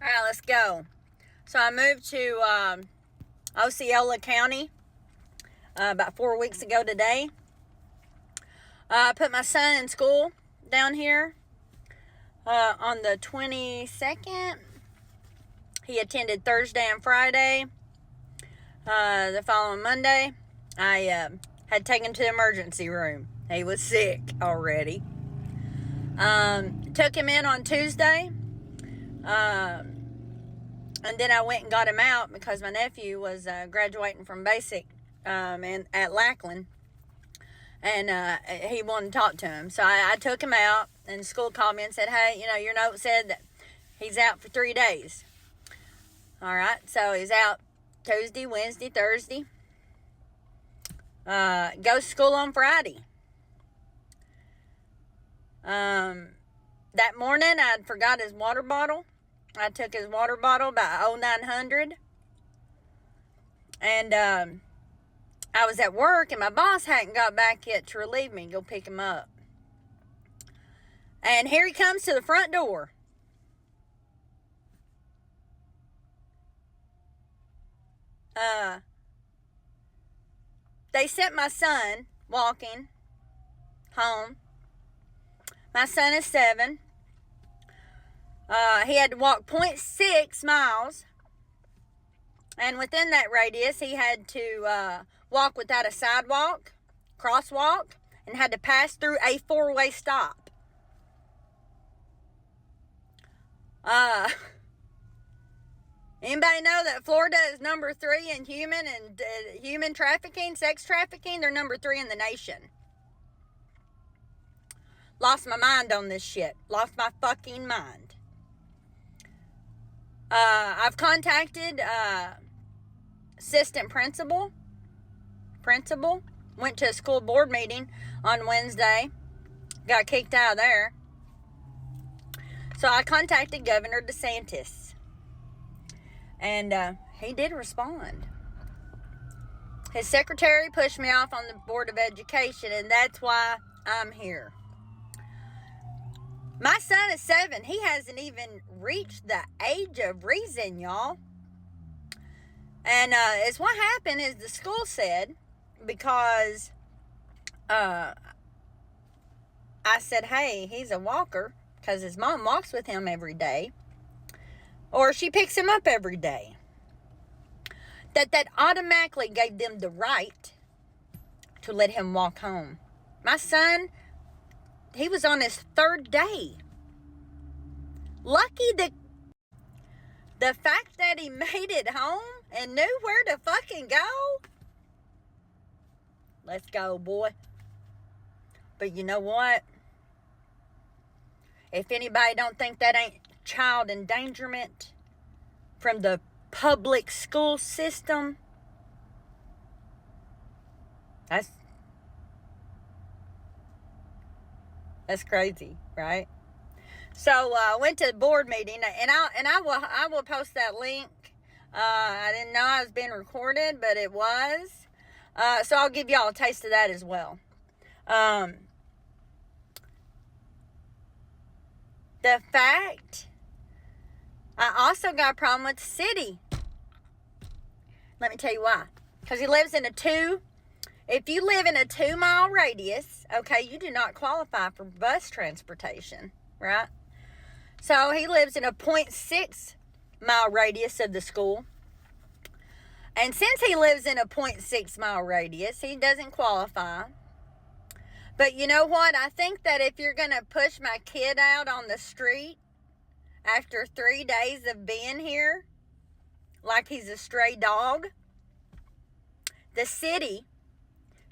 All right, let's go. So I moved to Osceola County about 4 weeks ago today. I put my son in school down here on the 22nd. He attended Thursday and Friday. The following Monday, I had taken him to the emergency room. He was sick already. Took him in on Tuesday. And then I went and got him out because my nephew was graduating from basic at Lackland. And he wanted to talk to him. So I took him out, and school called me and said, hey, your note said that he's out for 3 days. All right, so he's out Tuesday, Wednesday, Thursday. Goes to school on Friday. That morning, I'd forgot his water bottle. I took his water bottle about 0900. And I was at work, and my boss hadn't got back yet to relieve me, go pick him up. And here he comes to the front door. They sent my son walking home. My son is 7. He had to walk 0.6 miles. And within that radius, he had to walk without a sidewalk, crosswalk, and had to pass through a 4-way stop. Anybody know that Florida is number 3 in human trafficking, sex trafficking? They're number 3 in the nation. Lost my mind on this shit. Lost my fucking mind. I've contacted assistant principal. Went to a school board meeting on Wednesday. Got kicked out of there. So I contacted Governor DeSantis. And he did respond. His secretary pushed me off on the Board of Education, and that's why I'm here. My son is 7. He hasn't even reached the age of reason, y'all. And it's what happened is the school said, because I said, hey, he's a walker, because his mom walks with him every day, or she picks him up every day, that automatically gave them the right to let him walk home. My son, he was on his 3rd day. Lucky the fact that he made it home and knew where to fucking go. Let's go, boy. But you know what? If anybody don't think that ain't child endangerment from the public school system, that's crazy, right? So I went to the board meeting, and I will post that link. I didn't know I was being recorded, but it was. So I'll give y'all a taste of that as well. The fact, I also got a problem with the city. Let me tell you why. Because he lives in if you live in a 2-mile radius, okay, you do not qualify for bus transportation, right? So he lives in a 0.6 mile radius of the school. And since he lives in a 0.6 mile radius, he doesn't qualify. But you know what? I think that if you're going to push my kid out on the street after 3 days of being here, like he's a stray dog, the city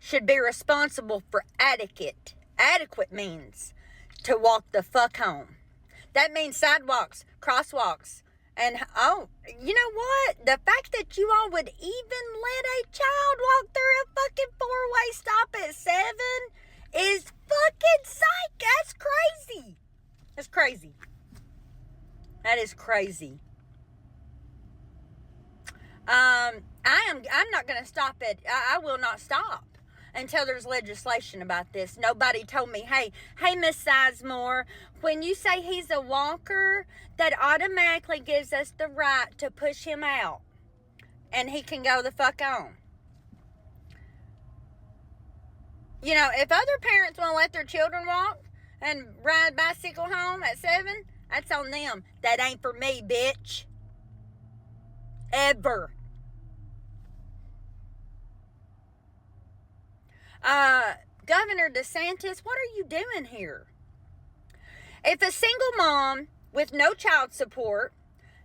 should be responsible for adequate means to walk the fuck home. That means sidewalks, crosswalks, and you know what? The fact that you all would even let a child walk through a fucking 4-way stop at 7 is fucking psych. That's crazy. That's crazy. That is crazy. I'm not going to stop it. I will not stop. until there's legislation about this. Nobody told me, hey, Miss Sizemore, when you say he's a walker, that automatically gives us the right to push him out. And he can go the fuck on. You know, if other parents want to let their children walk and ride bicycle home at 7, that's on them. That ain't for me, bitch. Ever. Governor DeSantis, what are you doing here? If a single mom with no child support,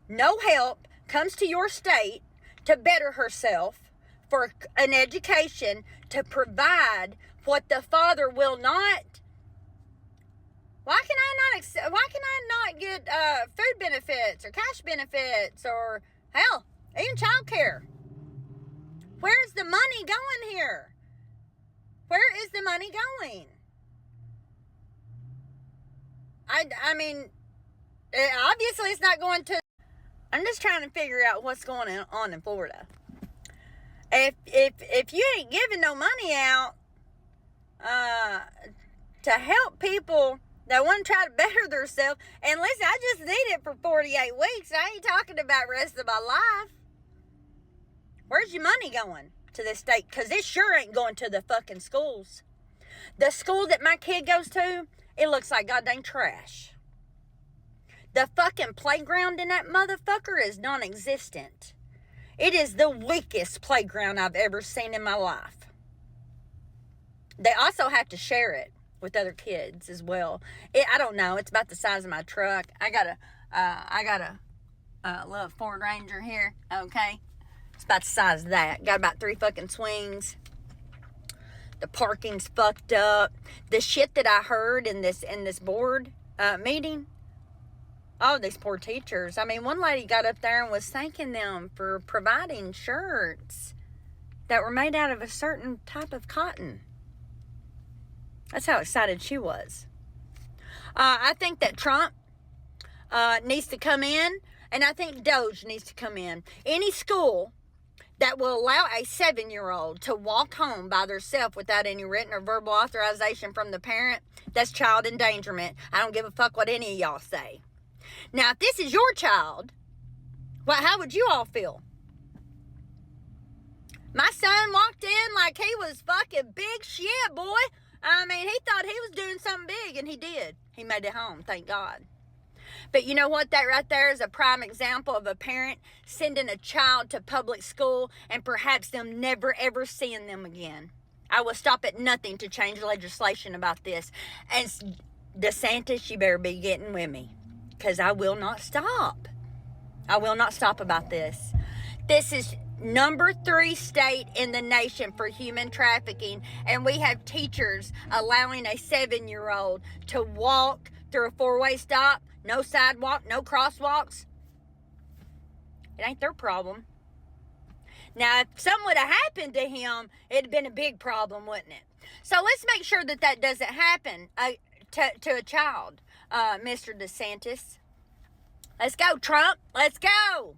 no help, comes to your state to better herself for an education to provide what the father will not, why can I not get food benefits or cash benefits or hell, even child care? Where's the money going here? Where is the money going? I mean, obviously it's not going to. I'm just trying to figure out what's going on in Florida. If you ain't giving no money out to help people that want to try to better themselves, and listen, I just need it for 48 weeks. I ain't talking about the rest of my life. Where's your money going to this state? Because it sure ain't going to the fucking schools. The school that my kid goes to, it looks like goddamn trash. The fucking playground in that motherfucker is non-existent. It is the weakest playground I've ever seen in my life. They also have to share it with other kids as well. I don't know. It's about the size of my truck. I got a little Ford Ranger here. Okay. It's about the size of that. Got about 3 fucking swings. The parking's fucked up. The shit that I heard in this board meeting. Oh, these poor teachers. I mean, one lady got up there and was thanking them for providing shirts that were made out of a certain type of cotton. That's how excited she was. I think that Trump needs to come in, and I think Doge needs to come in. Any school that will allow a 7-year-old to walk home by themselves without any written or verbal authorization from the parent, that's child endangerment. I don't give a fuck what any of y'all say. Now, if this is your child, well, how would you all feel? My son walked in like he was fucking big shit, boy. I mean, he thought he was doing something big, and he did. He made it home, thank God. But you know what? That right there is a prime example of a parent sending a child to public school and perhaps them never, ever seeing them again. I will stop at nothing to change legislation about this. And DeSantis, you better be getting with me. Because I will not stop. I will not stop about this. This is number 3 state in the nation for human trafficking. And we have teachers allowing a 7-year-old to walk through a 4-way stop. No sidewalk, no crosswalks. It ain't their problem. Now, if something would have happened to him, it'd have been a big problem, wouldn't it? So let's make sure that that doesn't happen to a child. Mr. DeSantis. Let's go, Trump. Let's go.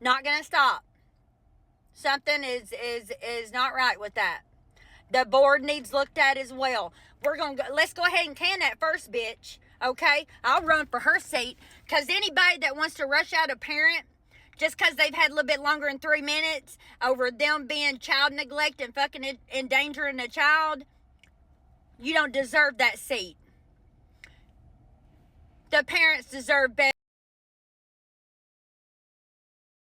Not gonna stop. Something is not right with that. The board needs looked at as well. Let's go ahead and can that first bitch. Okay? I'll run for her seat. Because anybody that wants to rush out a parent just because they've had a little bit longer than 3 minutes over them being child neglect and fucking endangering a child, you don't deserve that seat. The parents deserve better.